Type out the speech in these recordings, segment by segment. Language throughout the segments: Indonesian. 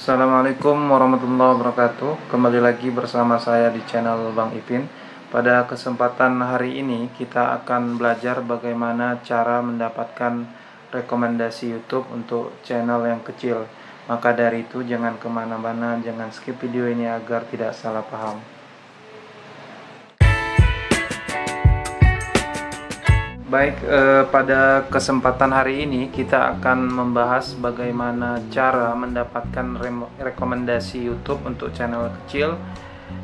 Assalamualaikum warahmatullahi wabarakatuh. Kembali lagi bersama saya di channel Bang Ipin. Pada kesempatan hari ini kita akan belajar bagaimana cara mendapatkan rekomendasi YouTube untuk channel yang kecil. Maka dari itu jangan kemana-mana, jangan skip video ini agar tidak salah paham. Baik, pada kesempatan hari ini kita akan membahas bagaimana cara mendapatkan rekomendasi YouTube untuk channel kecil.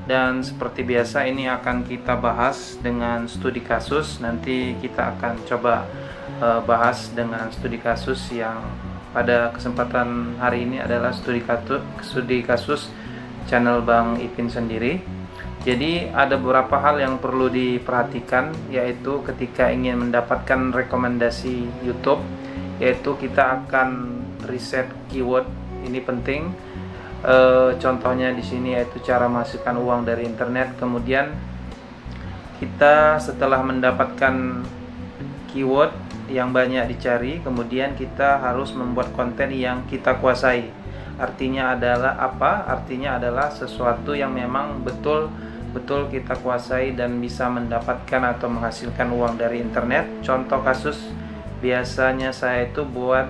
Dan seperti biasa ini akan kita bahas dengan studi kasus. Nanti kita akan coba bahas dengan studi kasus yang pada kesempatan hari ini adalah studi kasus channel Bang Ipin sendiri. Jadi ada beberapa hal yang perlu diperhatikan, yaitu ketika ingin mendapatkan rekomendasi YouTube, yaitu kita akan riset keyword. Ini penting. Contohnya di sini yaitu cara menghasilkan uang dari internet. Kemudian kita setelah mendapatkan keyword yang banyak dicari, kemudian kita harus membuat konten yang kita kuasai. Artinya adalah apa? Artinya adalah sesuatu yang memang betul kita kuasai dan bisa mendapatkan atau menghasilkan uang dari internet. Contoh kasus, biasanya saya itu buat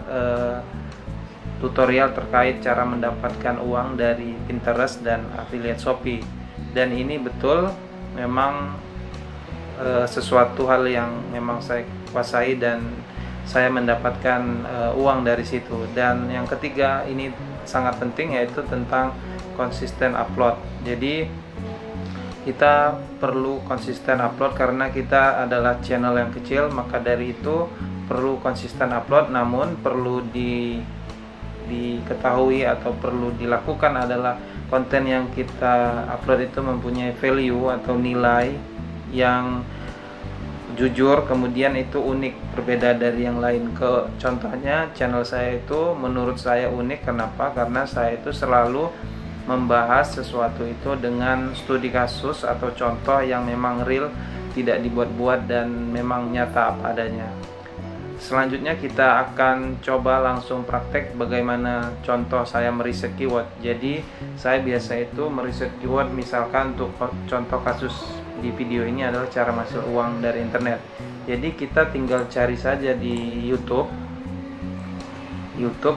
tutorial terkait cara mendapatkan uang dari Pinterest dan affiliate Shopee, dan ini betul memang sesuatu hal yang memang saya kuasai dan saya mendapatkan uang dari situ. Dan yang ketiga, ini sangat penting, yaitu tentang konsisten upload. Jadi kita perlu konsisten upload karena kita adalah channel yang kecil, maka dari itu perlu konsisten upload. Namun perlu diketahui atau perlu dilakukan adalah konten yang kita upload itu mempunyai value atau nilai yang jujur, kemudian itu unik, berbeda dari yang lain. Contohnya channel saya itu menurut saya unik. Kenapa? Karena saya itu selalu membahas sesuatu itu dengan studi kasus atau contoh yang memang real, tidak dibuat-buat dan memang nyata apa adanya. Selanjutnya kita akan coba langsung praktek bagaimana contoh saya meriset keyword. Jadi saya biasa itu meriset keyword, misalkan untuk contoh kasus di video ini adalah cara menghasilkan uang dari internet. Jadi kita tinggal cari saja di YouTube,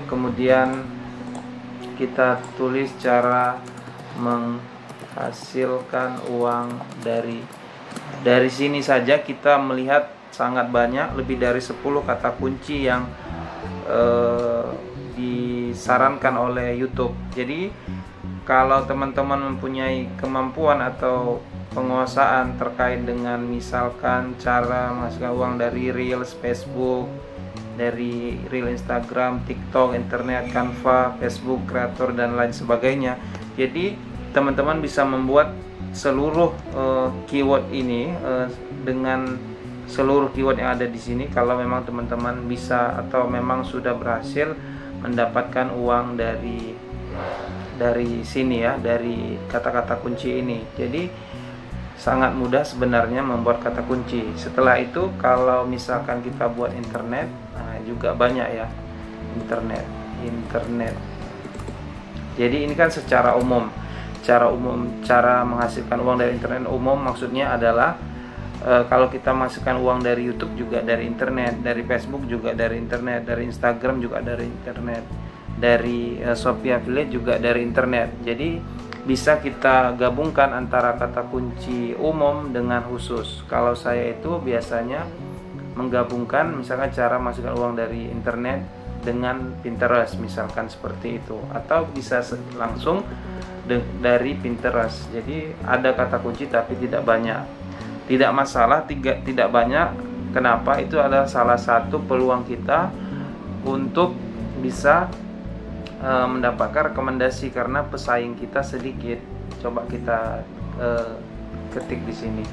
kemudian kita tulis cara menghasilkan uang dari sini saja kita melihat sangat banyak, lebih dari 10 kata kunci yang disarankan oleh YouTube. Jadi kalau teman-teman mempunyai kemampuan atau penguasaan terkait dengan misalkan cara menghasilkan uang dari Reels Facebook, dari Reel Instagram, TikTok, internet, Canva, Facebook, Creator, dan lain sebagainya. Jadi teman-teman bisa membuat seluruh keyword ini dengan seluruh keyword yang ada di sini. Kalau memang teman-teman bisa atau memang sudah berhasil mendapatkan uang dari sini ya, dari kata-kata kunci ini. Jadi sangat mudah sebenarnya membuat kata kunci. Setelah itu kalau misalkan kita buat internet, juga banyak ya, internet. Jadi ini kan secara umum, cara menghasilkan uang dari internet umum, maksudnya adalah kalau kita menghasilkan uang dari YouTube juga dari internet, dari Facebook juga dari internet, dari Instagram juga dari internet, dari Shopee affiliate juga dari internet. Jadi bisa kita gabungkan antara kata kunci umum dengan khusus. Kalau saya itu biasanya menggabungkan misalkan cara menghasilkan uang dari internet dengan Pinterest, misalkan seperti itu, atau bisa langsung dari Pinterest. Jadi ada kata kunci tapi tidak banyak, tidak masalah, tidak banyak. Kenapa? Itu adalah salah satu peluang kita untuk bisa mendapatkan rekomendasi karena pesaing kita sedikit. Coba kita ketik di sini.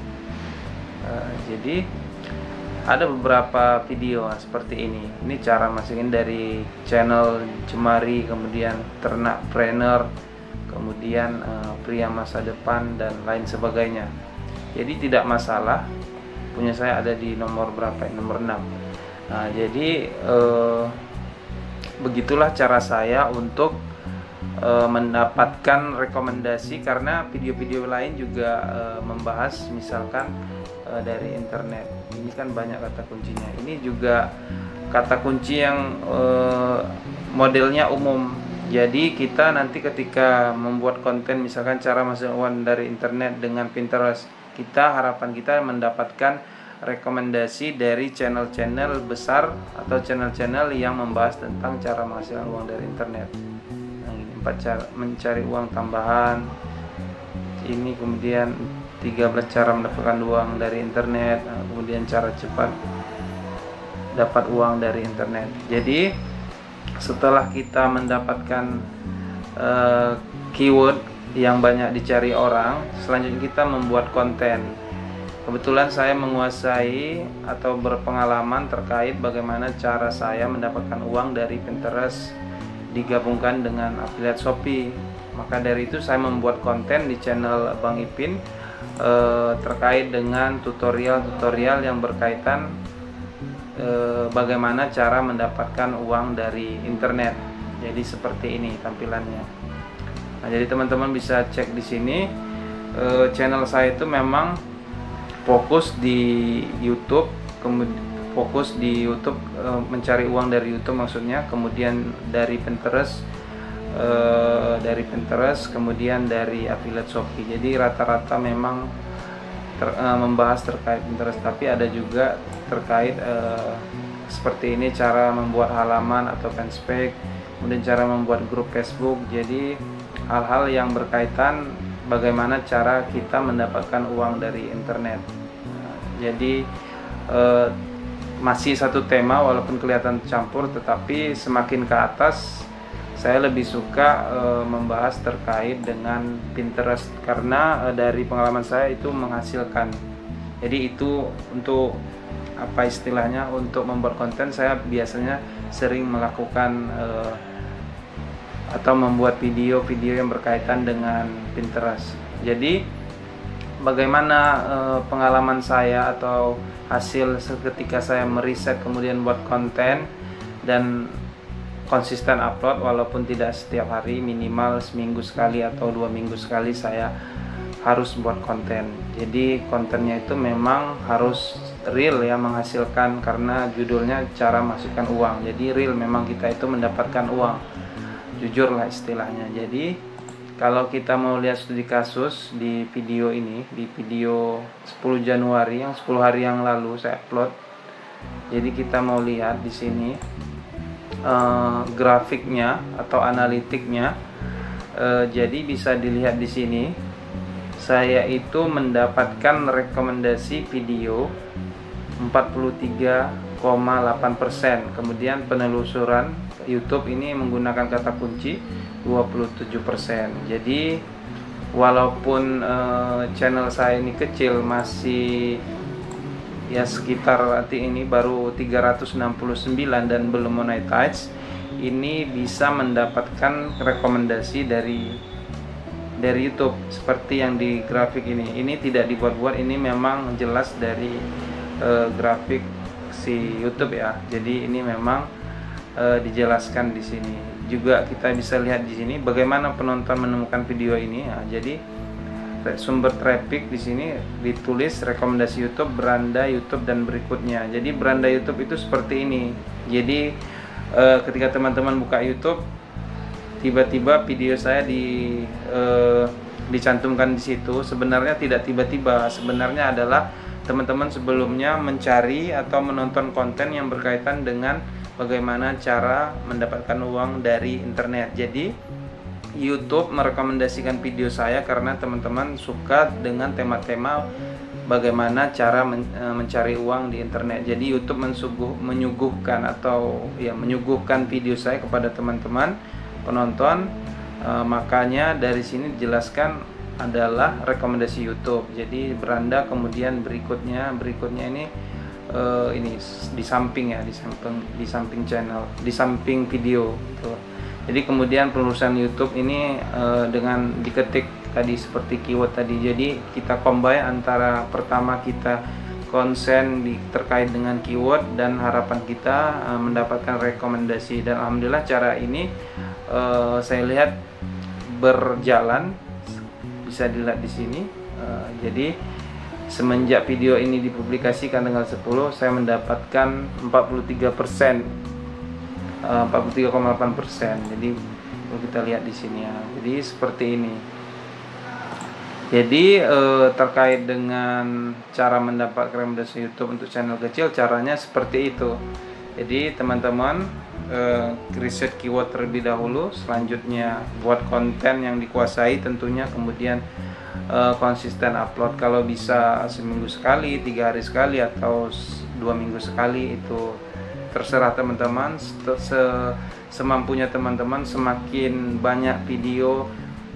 Jadi ada beberapa video seperti ini. Ini cara masukin dari channel Jemari, kemudian Ternakpreneur, kemudian Pria Masa Depan, dan lain sebagainya. Jadi tidak masalah. Punya saya ada di nomor berapa? Nomor 6. Jadi begitulah cara saya untuk mendapatkan rekomendasi, karena video-video lain juga membahas misalkan dari internet. Ini kan banyak kata kuncinya. Ini juga kata kunci yang modelnya umum. Jadi kita nanti ketika membuat konten misalkan cara masuk uang dari internet dengan Pinterest, harapan kita mendapatkan rekomendasi dari channel-channel besar atau channel-channel yang membahas tentang cara menghasilkan uang dari internet. Nah, ini 4 cara mencari uang tambahan. Ini kemudian 13 cara mendapatkan uang dari internet. Nah, kemudian cara cepat dapat uang dari internet. Jadi setelah kita mendapatkan keyword yang banyak dicari orang, selanjutnya kita membuat konten. Kebetulan saya menguasai atau berpengalaman terkait bagaimana cara saya mendapatkan uang dari Pinterest digabungkan dengan affiliate Shopee. Maka dari itu saya membuat konten di channel Bang Ipin terkait dengan tutorial-tutorial yang berkaitan bagaimana cara mendapatkan uang dari internet. Jadi seperti ini tampilannya. Nah, jadi teman-teman bisa cek di sini. Channel saya itu memang fokus di YouTube, kemudian fokus di YouTube, mencari uang dari YouTube maksudnya, kemudian dari Pinterest, kemudian dari affiliate Shopee. Jadi rata-rata memang membahas terkait Pinterest, tapi ada juga terkait seperti ini, cara membuat halaman atau fanspage, kemudian cara membuat grup Facebook. Jadi hal-hal yang berkaitan bagaimana cara kita mendapatkan uang dari internet. Jadi masih satu tema walaupun kelihatan campur, tetapi semakin ke atas saya lebih suka membahas terkait dengan Pinterest, karena dari pengalaman saya itu menghasilkan. Jadi itu untuk apa istilahnya, untuk membuat konten saya biasanya sering melakukan atau membuat video-video yang berkaitan dengan Pinterest. Jadi bagaimana pengalaman saya atau hasil ketika saya meriset kemudian buat konten dan konsisten upload, walaupun tidak setiap hari, minimal seminggu sekali atau 2 minggu sekali saya harus buat konten. Jadi kontennya itu memang harus real ya, menghasilkan, karena judulnya cara masukkan uang. Jadi real, memang kita itu mendapatkan uang, jujur lah istilahnya. Jadi kalau kita mau lihat studi kasus di video ini, di video 10 Januari yang 10 hari yang lalu saya upload. Jadi kita mau lihat di sini grafiknya atau analitiknya. Jadi bisa dilihat di sini saya itu mendapatkan rekomendasi video 43,8%. Kemudian penelusuran YouTube ini menggunakan kata kunci 27%. Jadi walaupun channel saya ini kecil, masih ya sekitar arti ini baru 369 dan belum monetize, ini bisa mendapatkan rekomendasi dari YouTube seperti yang di grafik ini. Ini tidak dibuat-buat, ini memang jelas dari grafik si YouTube ya. Jadi ini memang dijelaskan di sini. Juga kita bisa lihat di sini bagaimana penonton menemukan video ini. Nah, jadi sumber traffic di sini ditulis rekomendasi YouTube, beranda YouTube dan berikutnya. Jadi beranda YouTube itu seperti ini. Jadi ketika teman-teman buka YouTube, tiba-tiba video saya dicantumkan di situ. Sebenarnya tidak tiba-tiba, sebenarnya adalah teman-teman sebelumnya mencari atau menonton konten yang berkaitan dengan bagaimana cara mendapatkan uang dari internet. Jadi YouTube merekomendasikan video saya karena teman-teman suka dengan tema-tema bagaimana cara mencari uang di internet. Jadi YouTube menyuguhkan atau ya menyuguhkan video saya kepada teman-teman penonton. Makanya dari sini dijelaskan adalah rekomendasi YouTube. Jadi beranda, kemudian berikutnya ini di samping ya, di samping channel, di samping video gitu. Jadi kemudian penelusuran YouTube ini dengan diketik tadi seperti keyword tadi. Jadi kita combine antara pertama kita konsen terkait dengan keyword dan harapan kita mendapatkan rekomendasi. Dan alhamdulillah cara ini saya lihat berjalan, bisa dilihat di sini. Jadi semenjak video ini dipublikasikan tanggal 10, saya mendapatkan 43%, 43,8%. Jadi kalau kita lihat di sini ya, jadi seperti ini. Jadi terkait dengan cara mendapatkan rekomendasi YouTube untuk channel kecil, caranya seperti itu. Jadi teman-teman riset keyword terlebih dahulu, selanjutnya buat konten yang dikuasai tentunya, kemudian konsisten upload. Kalau bisa seminggu sekali, 3 hari sekali, atau 2 minggu sekali, itu terserah teman-teman, semampunya teman-teman. Semakin banyak video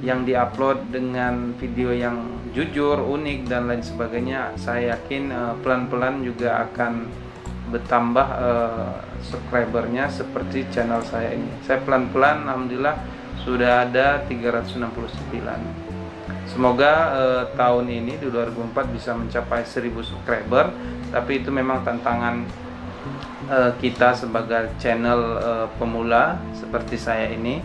yang diupload dengan video yang jujur, unik dan lain sebagainya, saya yakin pelan-pelan juga akan bertambah subscribernya seperti channel saya ini. Saya pelan-pelan alhamdulillah sudah ada 369. Semoga tahun ini di 2004 bisa mencapai 1000 subscriber, tapi itu memang tantangan kita sebagai channel pemula seperti saya ini.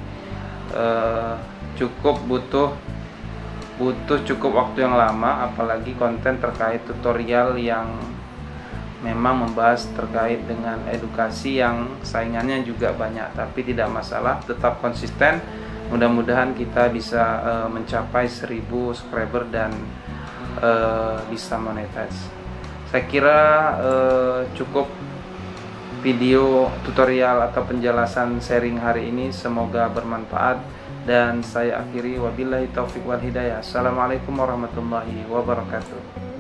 Butuh cukup waktu yang lama, apalagi konten terkait tutorial yang memang membahas terkait dengan edukasi yang saingannya juga banyak. Tapi tidak masalah, tetap konsisten. Mudah-mudahan kita bisa mencapai 1000 subscriber dan bisa monetize. Saya kira cukup video tutorial atau penjelasan sharing hari ini, semoga bermanfaat, dan saya akhiri wabillahi taufik wal hidayah. Assalamualaikum warahmatullahi wabarakatuh.